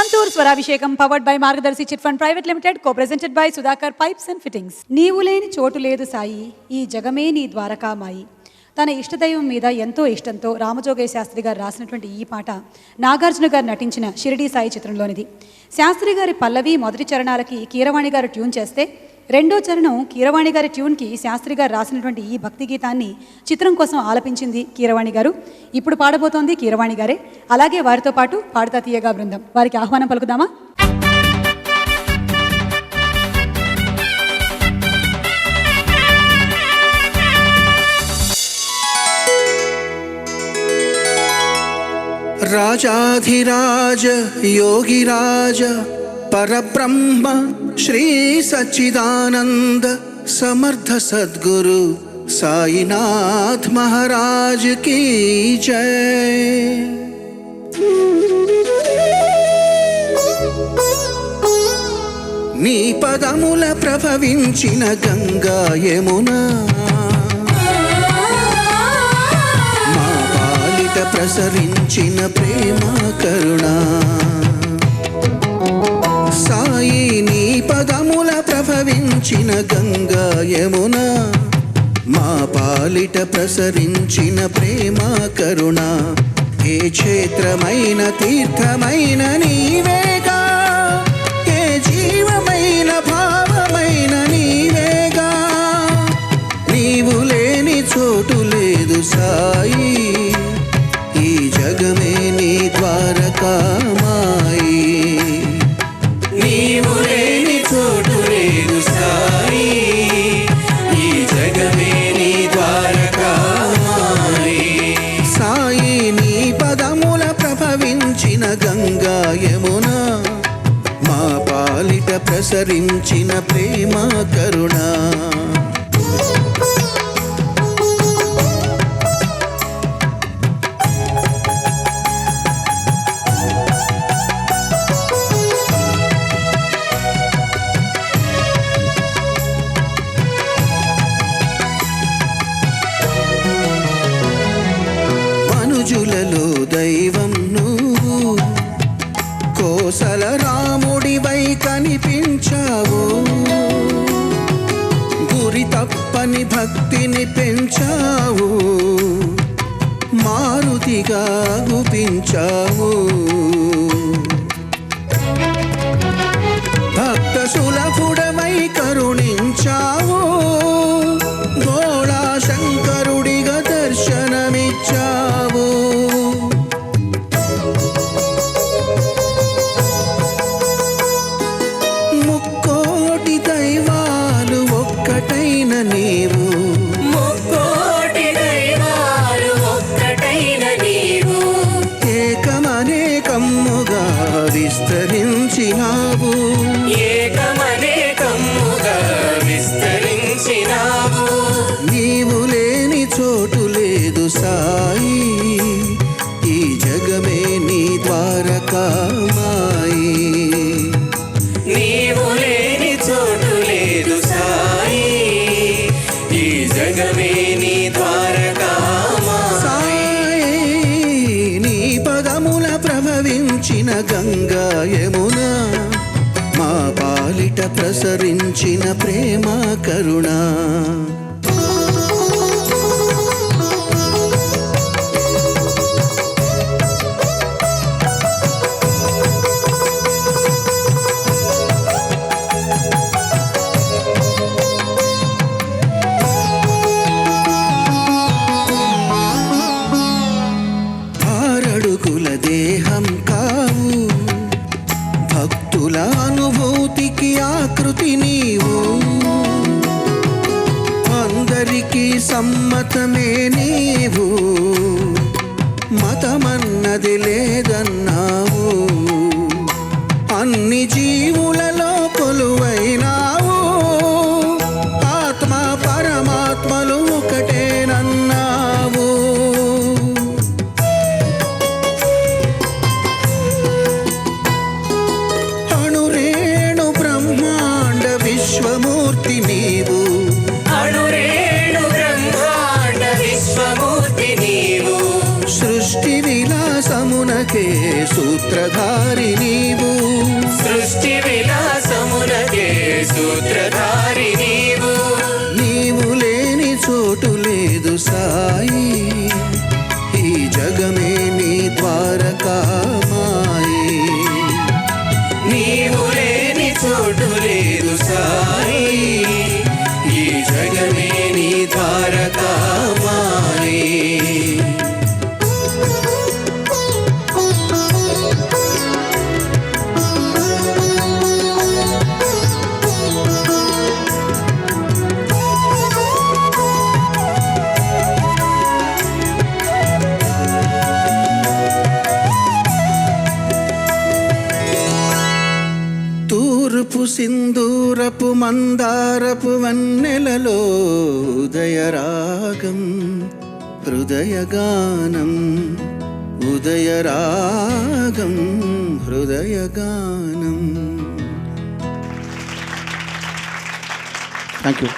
Santoor Swarabhishekam powered by Margadarshi Chit Fund Private Limited, co-presented by Sudhakar Pipes and Fittings. నీవు లేని చోటు లేదు సాయి, ఈ జగమే నీ ద్వారకామాయి. తన ఇష్టదైవం మీద ఎంతో ఇష్టంతో రామజోగయ్య శాస్త్రి గారు రాసినటువంటి ఈ పాట నాగార్జున గారు నటించిన షిరిడీ సాయి చిత్రంలోనిది. శాస్త్రి గారి పల్లవి మొదటి చరణాలకి కీరవాణి గారు ట్యూన్ చేస్తే, రెండో చరణం కీరవాణి గారి ట్యూన్కి శాస్త్రి గారు రాసినటువంటి ఈ భక్తి గీతాన్ని చిత్రం కోసం ఆలపించింది కీరవాణి గారు. ఇప్పుడు పాడబోతోంది కీరవాణి గారే. అలాగే వారితో పాటు పాడుతా తీయగా బృందం. వారికి ఆహ్వానం పలుకుదామా? రాజాధిరాజ యోగిరాజ పరబ్రహ్మ శ్రీ సచ్చిదానంద సమర్థ సద్గురు సాయినాథ్ మహారాజ్ కీ జై. నీ పదముల ప్రభవించిన గంగా యమునా, ప్రసరించిన ప్రేమ కరుణ సాయి. నీ పదముల ప్రభవించిన గంగా యమున, మా పాలిట ప్రసరించిన ప్రేమ కరుణ. ఏ క్షేత్రమైన తీర్థమైన నీవేగా, ఏ జీవమైన భావమైన నీవేగా. నీవు లేని చోటు లేదు సాయి, ఈ జగమే నీ ద్వారకామాయి. నీవు లేని చోటు లేదు సాయి, ఈ జగమే నీ ద్వారకామాయి. సాయి నీ పదముల ప్రభవించిన గంగా యమున, మా పాలిట ప్రసరించిన ప్రేమ కరుణ. మనుజులలో దైవం నువ్వు, కోసల రాముడివై కనిపించావు. గురి తప్పని భక్తిని పెంచావు, మారుతిగా గుపించావు. భక్త సులభుడవై కరుణించావు, గోళా శంకరుడిగా దర్శనమిచ్చావు. ముక్కోటి దైవాలు ఒక్కటైన నీవు, ముక్కోటి దైవాలు ఒక్కటైన నీవు. ఏకమనేకమ్ముగా విస్తరించినావు, ఏకమనేకమ్ముగా విస్తరించినావు. నీవు లేని చోటు లేదు సాయి, ఈ జగమే నీ ద్వారకామాయి. నీవు లేని చోటు లేదు సాయి, ఈ జగమే నీ ద్వారకామాయి. సాయి నీ పదముల ప్రభవించిన గంగా యమున, మా పాలిట ప్రసరించిన ప్రేమ కరుణ. దేహం కావు, భక్తుల అనుభూతికి ఆకృతి నీవు. అందరికీ సమ్మతమే నీవు, మతమన్నది లేదన్నావు. అన్ని జీవులలో కొలువైనావు, ఆత్మ పరమాత్మలు ఒకటేనన్నావు. విశ్వమూర్తి నీవు, అణురేణు బ్రహ్మాండ విశ్వమూర్తి నీవు. సృష్టి విలాసమునకే సూత్రధారి నీవు, తూర్పు సింధూరపు మందారపు వన్నెలలో ఉదయరాగం హృదయగానం ఉదయరాగం హృదయగానం. Thank you.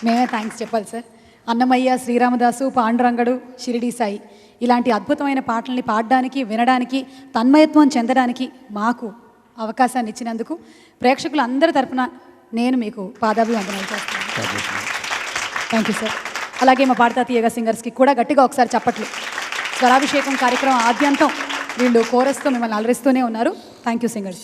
మేమే థ్యాంక్స్ చెప్పాలి సార్. అన్నమయ్య, శ్రీరామదాసు, పాండురంగడు, షిరిడి సాయి ఇలాంటి అద్భుతమైన పాటల్ని పాడడానికి, వినడానికి, తన్మయత్వం చెందడానికి మాకు అవకాశాన్ని ఇచ్చినందుకు ప్రేక్షకులందరి తరపున నేను మీకు పాదాభివందనాలు చేస్తున్నాను. Thank you sir. అలాగే మా పాడతా తీయగా సింగర్స్కి కూడా గట్టిగా ఒకసారి చప్పట్లు. స్వరాభిషేకం కార్యక్రమం ఆద్యంతం వీళ్ళు కోరస్తో మిమ్మల్ని అలరిస్తూనే ఉన్నారు. Thank you singers.